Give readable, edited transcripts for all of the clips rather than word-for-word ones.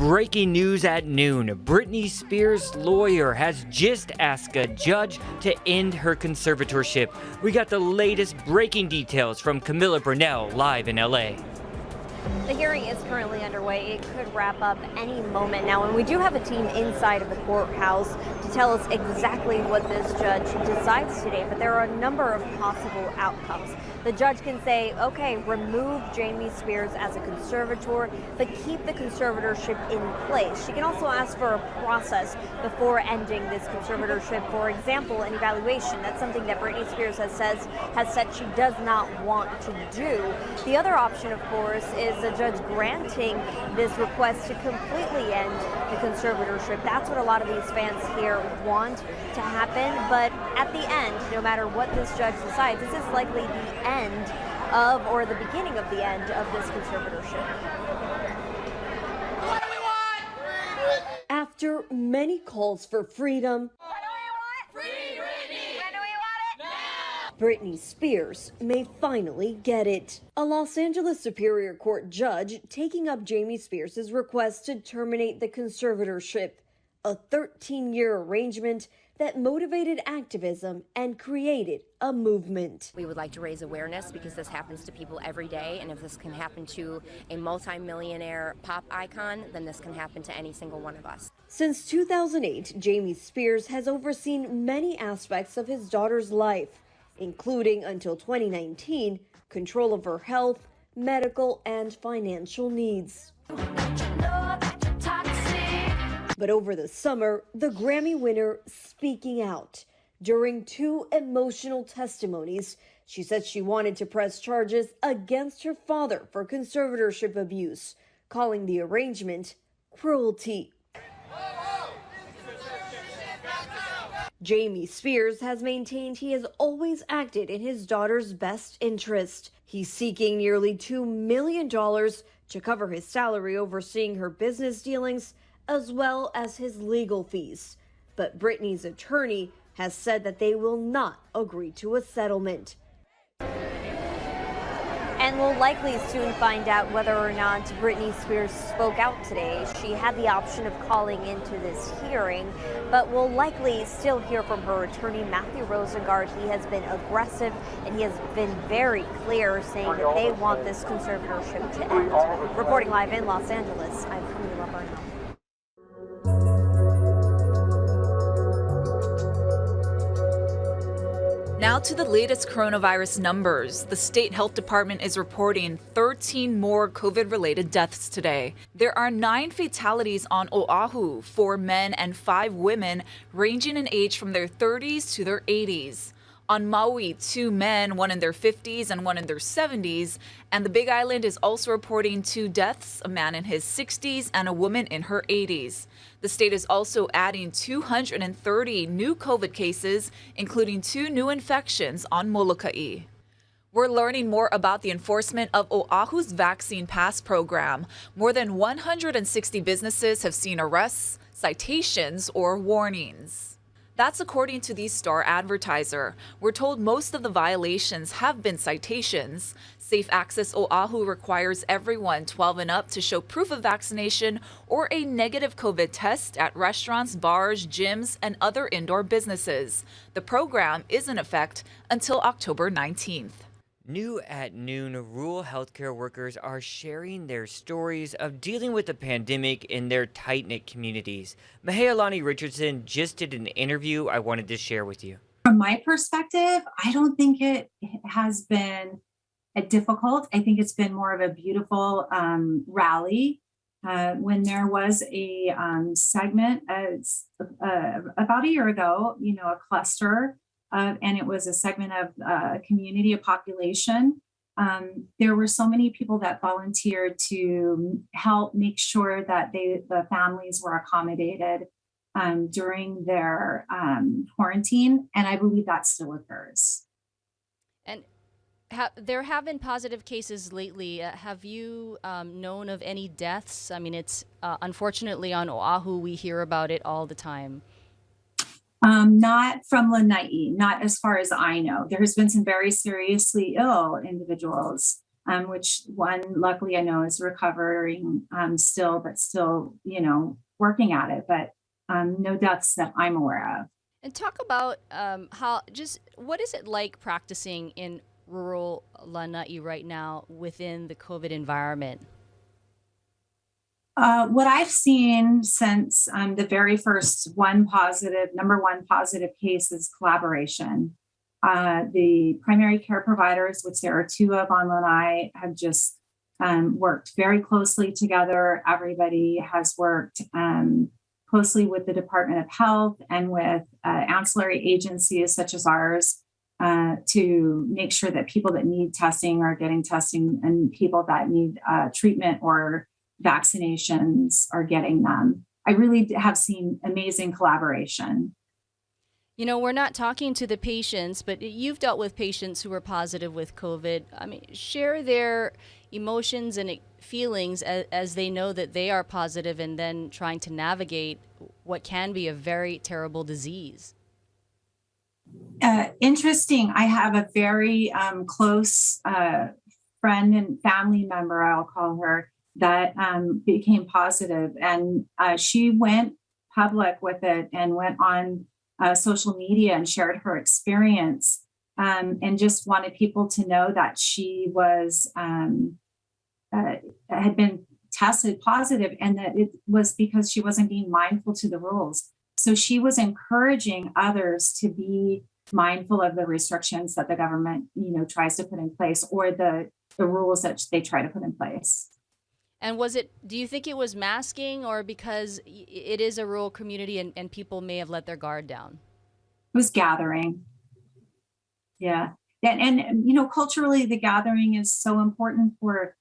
Breaking news at noon. Britney Spears' lawyer has just asked a judge to end her conservatorship. We got the latest breaking details from Camilla Brunell live in LA. The hearing is currently underway. It could wrap up any moment now, and we do have a team inside of the courthouse to tell us exactly what this judge decides today, but there are a number of possible outcomes. The judge can say, okay, remove Jamie Spears as a conservator, but keep the conservatorship in place. She can also ask for a process before ending this conservatorship. For example, an evaluation. That's something that Britney Spears has said she does not want to do. The other option, of course, is the judge granting this request to completely end the conservatorship. That's what a lot of these fans here want to happen. But at the end, no matter what this judge decides, this is likely the end of, or the beginning of the end of this conservatorship. What do we want? After many calls for freedom, What do we want? Free Britney! When do we want it? Now! Britney Spears may finally get it. A Los Angeles Superior Court judge taking up Jamie Spears' request to terminate the conservatorship, a 13-year arrangement that motivated activism and created a movement. We would like to raise awareness because this happens to people every day, and if this can happen to a multi-millionaire pop icon, then this can happen to any single one of us. Since 2008, Jamie Spears has overseen many aspects of his daughter's life, including, until 2019, control of her health, medical, and financial needs. But over the summer, the Grammy winner speaking out. During two emotional testimonies, she said she wanted to press charges against her father for conservatorship abuse, calling the arrangement cruelty. Jamie Spears has maintained he has always acted in his daughter's best interest. He's seeking nearly $2 million to cover his salary overseeing her business dealings, as well as his legal fees. But Britney's attorney has said that they will not agree to a settlement. And we'll likely soon find out whether or not Britney Spears spoke out today. She had the option of calling into this hearing, but we'll likely still hear from her attorney, Matthew Rosengart. He has been aggressive and he has been very clear, saying that they want this conservatorship to end. Reporting live in Los Angeles, I'm Camilla Brunell. Now to the latest coronavirus numbers. The state health department is reporting 13 more COVID-related deaths today. There are 9 fatalities on Oahu, 4 men and 5 women, ranging in age from their 30s to their 80s. On Maui, 2 men, one in their 50s and one in their 70s. And the Big Island is also reporting 2 deaths, a man in his 60s and a woman in her 80s. The state is also adding 230 new COVID cases, including 2 new infections on Molokai. We're learning more about the enforcement of Oahu's Vaccine Pass program. More than 160 businesses have seen arrests, citations, or warnings. That's according to the Star Advertiser. We're told most of the violations have been citations. Safe Access Oahu requires everyone 12 and up to show proof of vaccination or a negative COVID test at restaurants, bars, gyms, and other indoor businesses. The program is in effect until October 19th. New at noon, rural healthcare workers are sharing their stories of dealing with the pandemic in their tight-knit communities. Mahealani Richardson just did an interview I wanted to share with you. From my perspective, I don't think it has been difficult. I think it's been more of a beautiful rally. When there was a segment about a year ago, a cluster, and it was a segment of a community, a population. There were so many people that volunteered to help make sure that the families were accommodated during their quarantine, and I believe that still occurs. And there have been positive cases lately. Have you known of any deaths? I mean, it's unfortunately on Oahu, we hear about it all the time. Not from Lanai, not as far as I know. There has been some very seriously ill individuals which one luckily I know is recovering still, but still, working at it. But no deaths that I'm aware of. And talk about what is it like practicing in rural Lanai right now within the COVID environment? What I've seen since the very first number one positive case is collaboration. The primary care providers, which there are two of on Lanai, have just worked very closely together. Everybody has worked closely with the Department of Health and with ancillary agencies such as ours to make sure that people that need testing are getting testing and people that need treatment or vaccinations are getting them. I really have seen amazing collaboration. We're not talking to the patients, but you've dealt with patients who are positive with COVID. I mean, share their emotions and feelings as they know that they are positive and then trying to navigate what can be a very terrible disease. Interesting. I have a very close friend and family member, I'll call her, that became positive. And she went public with it and went on social media and shared her experience and just wanted people to know that she was had been tested positive and that it was because she wasn't being mindful to the rules. So she was encouraging others to be mindful of the restrictions that the government, tries to put in place or the rules that they try to put in place. And do you think it was masking or because it is a rural community and people may have let their guard down? It was gathering. Yeah. And culturally, the gathering is so important for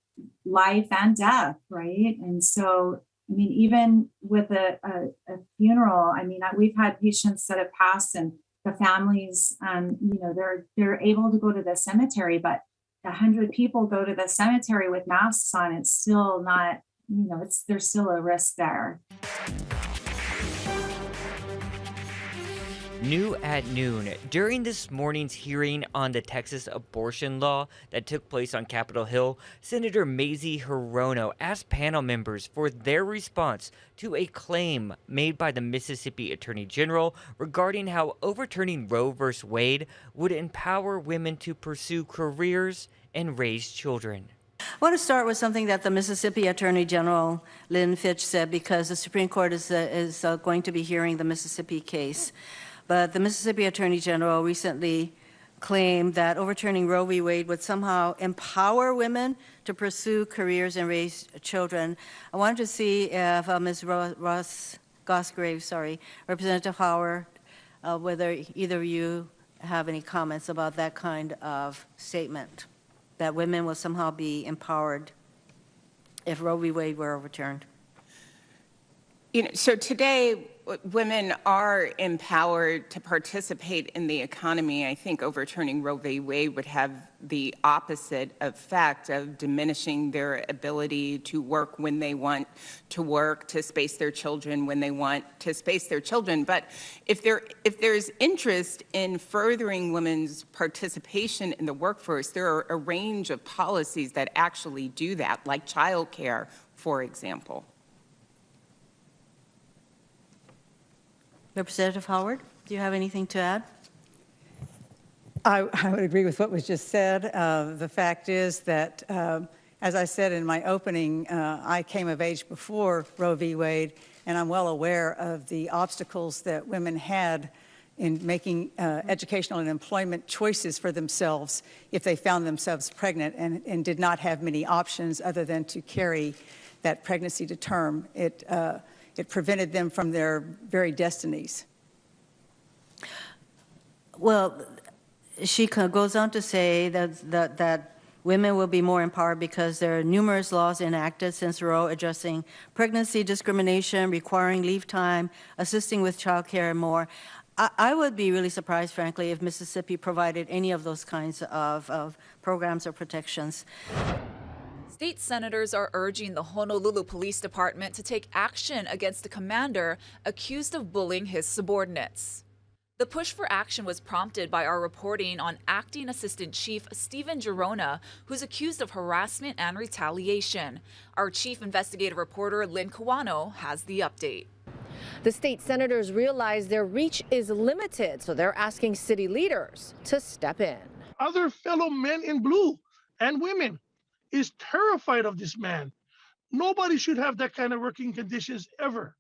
life and death, right? And so, even with a funeral, we've had patients that have passed and the families, they're able to go to the cemetery, but 100 people go to the cemetery with masks on. It's still not, there's still a risk there. New at noon, during this morning's hearing on the Texas abortion law that took place on Capitol Hill, Senator Mazie Hirono asked panel members for their response to a claim made by the Mississippi Attorney General regarding how overturning Roe v. Wade would empower women to pursue careers and raise children. I want to start with something that the Mississippi Attorney General Lynn Fitch said, because the Supreme Court is going to be hearing the Mississippi case. But the Mississippi Attorney General recently claimed that overturning Roe v. Wade would somehow empower women to pursue careers and raise children. I wanted to see if Ms. Ross Gosgrave, Representative Howard, whether either of you have any comments about that kind of statement, that women will somehow be empowered if Roe v. Wade were overturned. So today, women are empowered to participate in the economy. I think overturning Roe v. Wade would have the opposite effect of diminishing their ability to work when they want to work, to space their children when they want to space their children. But if there's interest in furthering women's participation in the workforce, there are a range of policies that actually do that, like childcare, for example. Representative Howard, do you have anything to add? I would agree with what was just said. The fact is that, as I said in my opening, I came of age before Roe v. Wade, and I'm well aware of the obstacles that women had in making educational and employment choices for themselves if they found themselves pregnant and did not have many options other than to carry that pregnancy to term. It prevented them from their very destinies. Well, she goes on to say that women will be more empowered because there are numerous laws enacted since Roe addressing pregnancy discrimination, requiring leave time, assisting with child care, and more. I would be really surprised, frankly, if Mississippi provided any of those kinds of programs or protections. State senators are urging the Honolulu Police Department to take action against the commander accused of bullying his subordinates. The push for action was prompted by our reporting on Acting Assistant Chief Stephen Girona, who's accused of harassment and retaliation. Our chief investigative reporter, Lynn Kawano, has the update. The state senators realize their reach is limited, so they're asking city leaders to step in. Other fellow men in blue and women is terrified of this man. Nobody should have that kind of working conditions ever.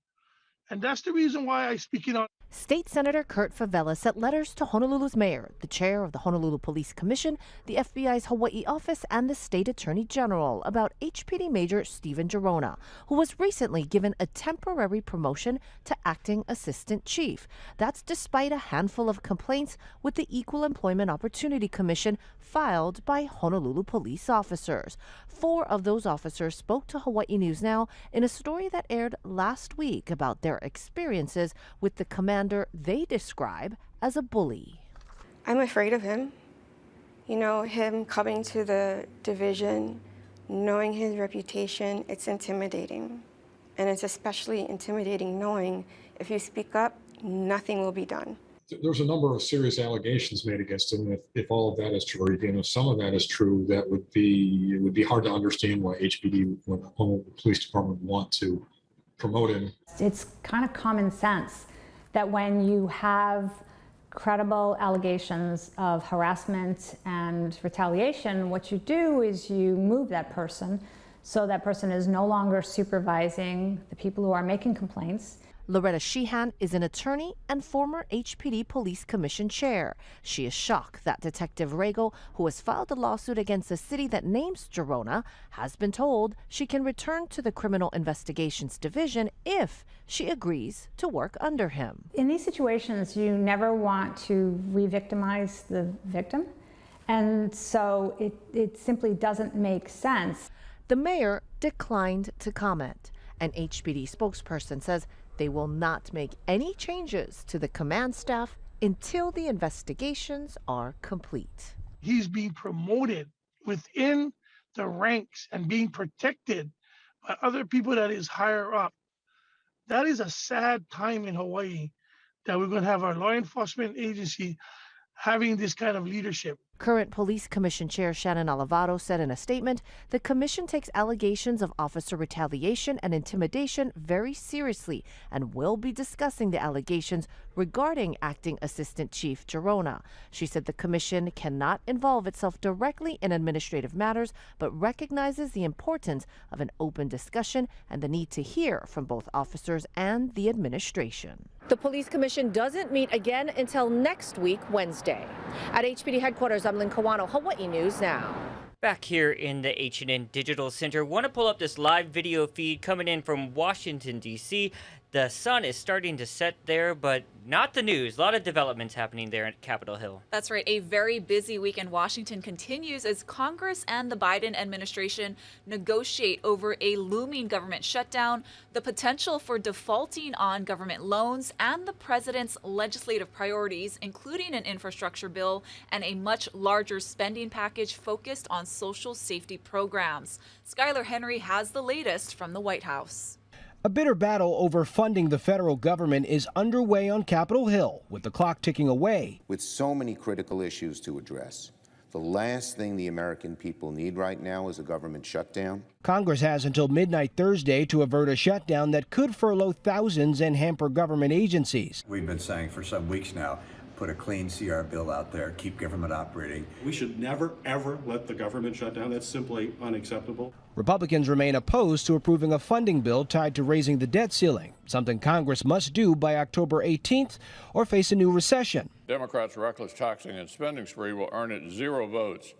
And that's the reason why I speak it out. State Senator Kurt Favela sent letters to Honolulu's mayor, the chair of the Honolulu Police Commission, the FBI's Hawaii office, and the state attorney general about HPD Major Stephen Girona, who was recently given a temporary promotion to acting assistant chief. That's despite a handful of complaints with the Equal Employment Opportunity Commission filed by Honolulu police officers. 4 of those officers spoke to Hawaii News Now in a story that aired last week about their experiences with the commander they describe as a bully. I'm afraid of him. You know, him coming to the division, knowing his reputation, it's intimidating. And it's especially intimidating knowing if you speak up, nothing will be done. There's a number of serious allegations made against him. If all of that is true, or if some of that is true, it would be hard to understand why HPD, when the Honolulu Police Department, want to promote him. It's kind of common sense that when you have credible allegations of harassment and retaliation, what you do is you move that person so that person is no longer supervising the people who are making complaints. Loretta Sheehan is an attorney and former HPD Police Commission chair. She is shocked that Detective Rego, who has filed a lawsuit against the city that names Girona, has been told she can return to the Criminal Investigations Division if she agrees to work under him. In these situations, you never want to re-victimize the victim, and so it simply doesn't make sense. The mayor declined to comment. An HPD spokesperson says they will not make any changes to the command staff until the investigations are complete. He's being promoted within the ranks and being protected by other people that is higher up. That is a sad time in Hawaii, that we're going to have our law enforcement agency having this kind of leadership. Current Police Commission Chair Shannon Olivado said in a statement, the commission takes allegations of officer retaliation and intimidation very seriously and will be discussing the allegations regarding Acting Assistant Chief Girona. She said the commission cannot involve itself directly in administrative matters, but recognizes the importance of an open discussion and the need to hear from both officers and the administration. The Police Commission doesn't meet again until next week, Wednesday. At HPD headquarters, I'm Lynn Kawano, Hawaii News Now. Back here in the H&N Digital Center, want to pull up this live video feed coming in from Washington, D.C. The sun is starting to set there, but not the news. A lot of developments happening there at Capitol Hill. That's right. A very busy week in Washington continues as Congress and the Biden administration negotiate over a looming government shutdown, the potential for defaulting on government loans, and the president's legislative priorities, including an infrastructure bill and a much larger spending package focused on social safety programs. Skylar Henry has the latest from the White House. A bitter battle over funding the federal government is underway on Capitol Hill, with the clock ticking away. With so many critical issues to address, the last thing the American people need right now is a government shutdown. Congress has until midnight Thursday to avert a shutdown that could furlough thousands and hamper government agencies. We've been saying for some weeks now, put a clean CR bill out there, keep government operating. We should never, ever let the government shut down. That's simply unacceptable. Republicans remain opposed to approving a funding bill tied to raising the debt ceiling, something Congress must do by October 18th or face a new recession. Democrats' reckless taxing and spending spree will earn it 0 votes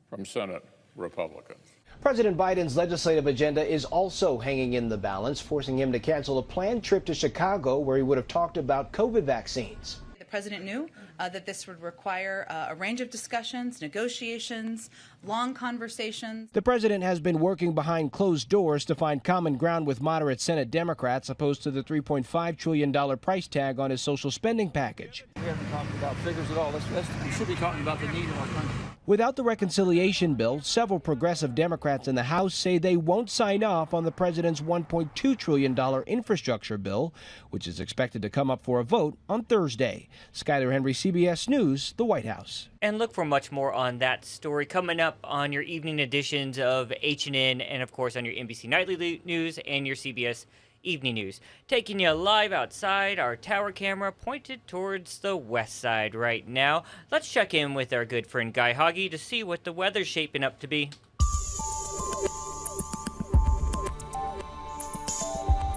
from Senate Republicans. President Biden's legislative agenda is also hanging in the balance, forcing him to cancel a planned trip to Chicago where he would have talked about COVID vaccines. The president knew that this would require a range of discussions, negotiations, long conversations. The president has been working behind closed doors to find common ground with moderate Senate Democrats opposed to the $3.5 trillion price tag on his social spending package. We haven't talked about figures at all. We should be talking about the need of our country. Without the reconciliation bill, several progressive Democrats in the House say they won't sign off on the president's $1.2 trillion infrastructure bill, which is expected to come up for a vote on Thursday. Skyler Henry, CBS News, the White House. And look for much more on that story coming up on your evening editions of HNN and, of course, on your NBC Nightly News and your CBS Evening News. Taking you live outside, our tower camera pointed towards the west side right now. Let's check in with our good friend Guy Hoggy to see what the weather's shaping up to be.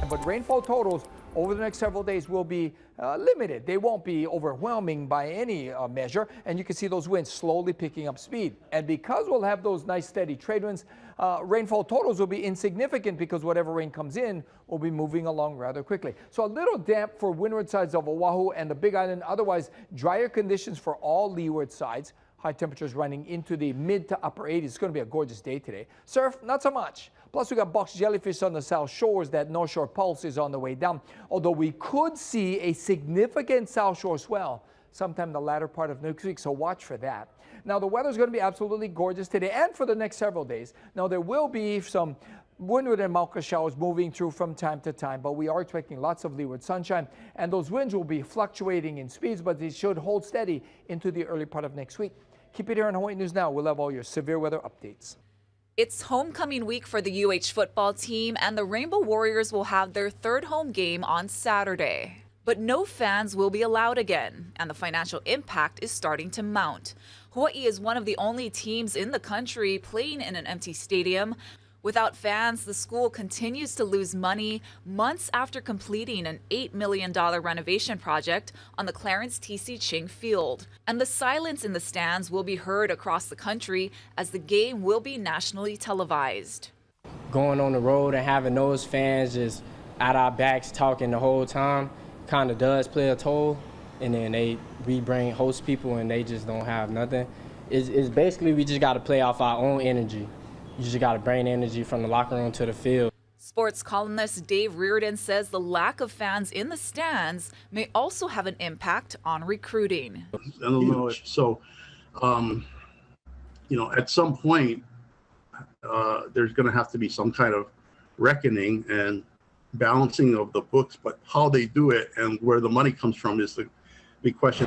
But rainfall totals over the next several days will be limited. They won't be overwhelming by any measure, and you can see those winds slowly picking up speed. And because we'll have those nice steady trade winds, rainfall totals will be insignificant because whatever rain comes in will be moving along rather quickly. So a little damp for windward sides of Oahu and the Big Island, otherwise drier conditions for all leeward sides. High temperatures running into the mid to upper 80s. It's going to be a gorgeous day today. Surf, not so much. Plus, we got box jellyfish on the south shores. That North Shore pulse is on the way down. Although we could see a significant south shore swell sometime the latter part of next week, so watch for that. Now, the weather's going to be absolutely gorgeous today and for the next several days. Now, there will be some windward and Mauka showers moving through from time to time, but we are expecting lots of leeward sunshine, and those winds will be fluctuating in speeds, but they should hold steady into the early part of next week. Keep it here on Hawaii News Now. We'll have all your severe weather updates. It's homecoming week for the UH football team, and the Rainbow Warriors will have their third home game on Saturday. But no fans will be allowed again, and the financial impact is starting to mount. Hawaii is one of the only teams in the country playing in an empty stadium. Without fans, the school continues to lose money months after completing an $8 million renovation project on the Clarence T.C. Ching Field. And the silence in the stands will be heard across the country as the game will be nationally televised. Going on the road and having those fans just at our backs talking the whole time kind of does play a toll. And then we bring host people and they just don't have nothing. It's basically we just got to play off our own energy. You just got to bring energy from the locker room to the field. Sports columnist Dave Reardon says the lack of fans in the stands may also have an impact on recruiting. I don't know. So, at some point, there's going to have to be some kind of reckoning and balancing of the books, but how they do it and where the money comes from is the big question.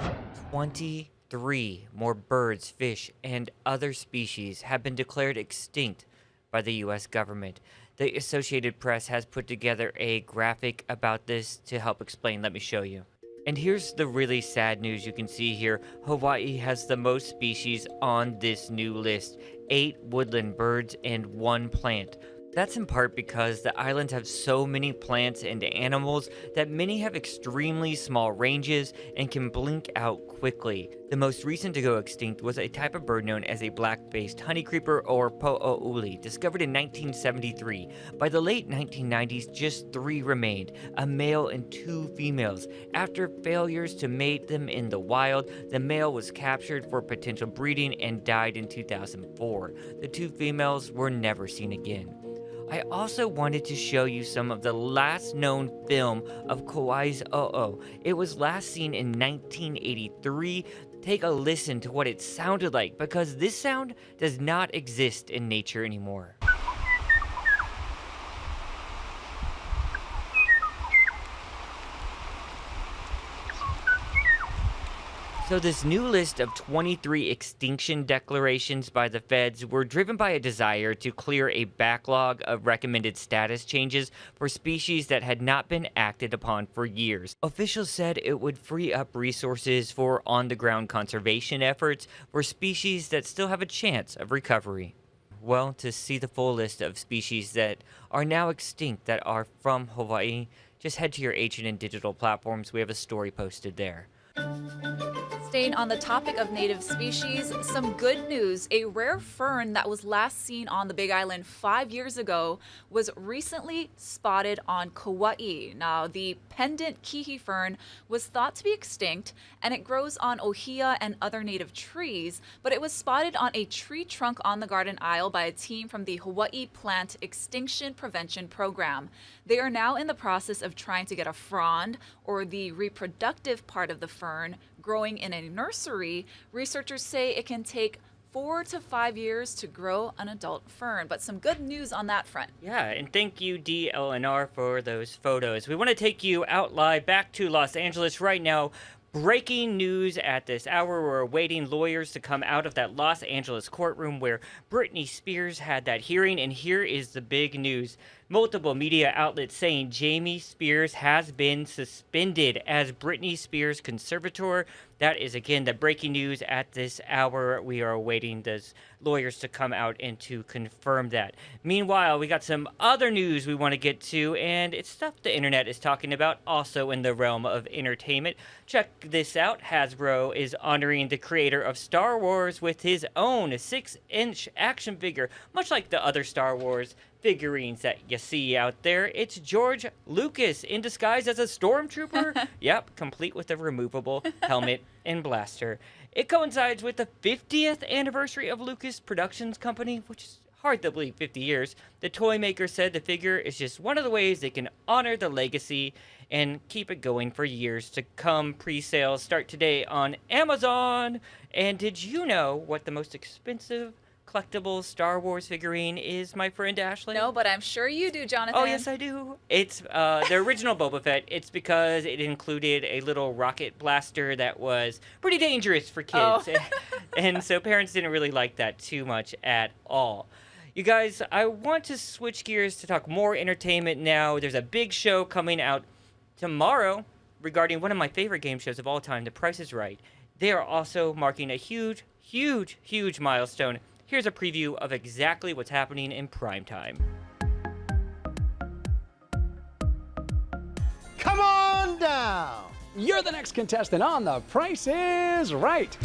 23 more birds, fish, and other species have been declared extinct by the U.S. government. The Associated Press has put together a graphic about this to help explain. Let me show you. And here's the really sad news you can see here. Hawaii has the most species on this new list: 8 woodland birds and 1 plant. That's in part because the islands have so many plants and animals that many have extremely small ranges and can blink out quickly. The most recent to go extinct was a type of bird known as a black-faced honeycreeper, or po'ouli, discovered in 1973. By the late 1990s, just 3 remained, a male and 2 females. After failures to mate them in the wild, the male was captured for potential breeding and died in 2004. The 2 females were never seen again. I also wanted to show you some of the last known film of Kauai's o'o. It was last seen in 1983. Take a listen to what it sounded like, because this sound does not exist in nature anymore. So this new list of 23 extinction declarations by the feds were driven by a desire to clear a backlog of recommended status changes for species that had not been acted upon for years. Officials said it would free up resources for on-the-ground conservation efforts for species that still have a chance of recovery. Well, to see the full list of species that are now extinct that are from Hawaii, just head to your HNN digital platforms. We have a story posted there. Staying on the topic of native species, some good news. A rare fern that was last seen on the Big Island 5 years ago was recently spotted on Kauai. Now, the pendant kihi fern was thought to be extinct, and it grows on ohia and other native trees, but it was spotted on a tree trunk on the garden aisle by a team from the Hawaii Plant Extinction Prevention Program. They are now in the process of trying to get a frond, or the reproductive part of the fern, growing in a nursery. Researchers say it can take 4 to 5 years to grow an adult fern, but some good news on that front. Yeah, and thank you, DLNR, for those photos. We want to take you out live back to Los Angeles right now. Breaking news at this hour. We're awaiting lawyers to come out of that Los Angeles courtroom where Britney Spears had that hearing, and here is the big news. Multiple media outlets saying Jamie Spears has been suspended as Britney Spears' conservator. That is, again, the breaking news at this hour. We are awaiting those lawyers to come out and to confirm that. Meanwhile, we got some other news we want to get to, and it's stuff the internet is talking about, also in the realm of entertainment. Check this out. Hasbro is honoring the creator of Star Wars with his own 6-inch action figure, much like the other Star Wars figurines that you see out there. It's George Lucas in disguise as a stormtrooper. Yep, complete with a removable helmet and blaster. It coincides with the 50th anniversary of Lucas Productions Company, which is hard to believe, 50 years. The toy maker said the figure is just one of the ways they can honor the legacy and keep it going for years to come. Pre-sales start today on Amazon. And did you know what the most expensive collectible Star Wars figurine is, my friend Ashley? No, but I'm sure you do, Jonathan. Oh, yes, I do. It's the original Boba Fett. It's because it included a little rocket blaster that was pretty dangerous for kids. Oh. And so parents didn't really like that too much at all. You guys, I want to switch gears to talk more entertainment now. There's a big show coming out tomorrow regarding one of my favorite game shows of all time, The Price is Right. They are also marking a huge, huge, huge milestone. Here's a preview of exactly what's happening in primetime. Come on down! You're the next contestant on The Price is Right.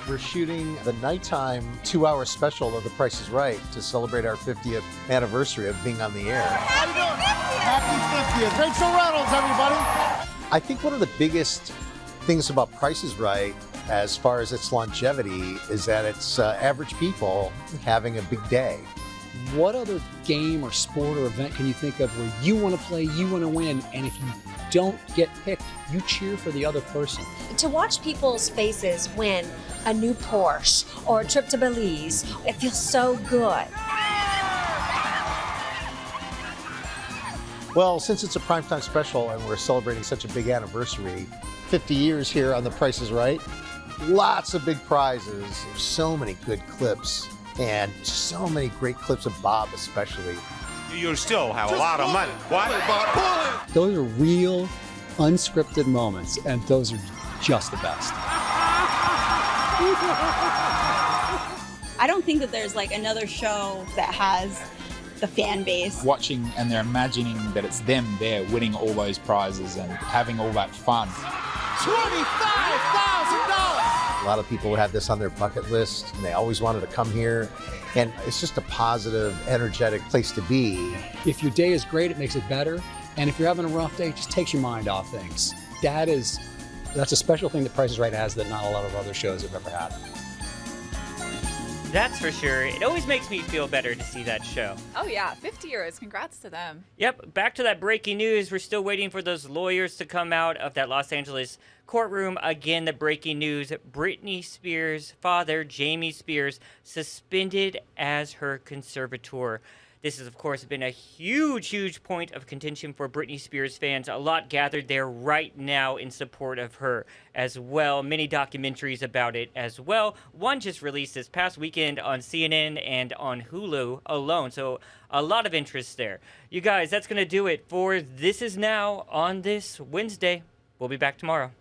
We're shooting the nighttime 2-hour special of The Price is Right to celebrate our 50th anniversary of being on the air. How you doing? Happy 50th. Rachel Reynolds, everybody. I think one of the biggest things about Price is Right, as far as its longevity, is that it's average people having a big day. What other game or sport or event can you think of where you want to play, you want to win, and if you don't get picked, you cheer for the other person? To watch people's faces win a new Porsche or a trip to Belize, it feels so good. Well, since it's a primetime special and we're celebrating such a big anniversary, 50 years here on The Price is Right, lots of big prizes, so many good clips, and so many great clips of Bob especially. You still have a lot of money. What? Those are real, unscripted moments, and those are just the best. I don't think that there's like another show that has the fan base. Watching and they're imagining that it's them there winning all those prizes and having all that fun. $25,000! A lot of people have this on their bucket list, and they always wanted to come here. And it's just a positive, energetic place to be. If your day is great, it makes it better. And if you're having a rough day, it just takes your mind off things. That's a special thing that Price is Right has that not a lot of other shows have ever had. That's for sure. It always makes me feel better to see that show. Oh, yeah. 50 years. Congrats to them. Yep. Back to that breaking news. We're still waiting for those lawyers to come out of that Los Angeles courtroom. Again, the breaking news. Britney Spears' father, Jamie Spears, suspended as her conservator. This has, of course, been a huge, huge point of contention for Britney Spears fans. A lot gathered there right now in support of her as well. Many documentaries about it as well. One just released this past weekend on CNN and on Hulu alone. So a lot of interest there. You guys, that's going to do it for This Is Now on this Wednesday. We'll be back tomorrow.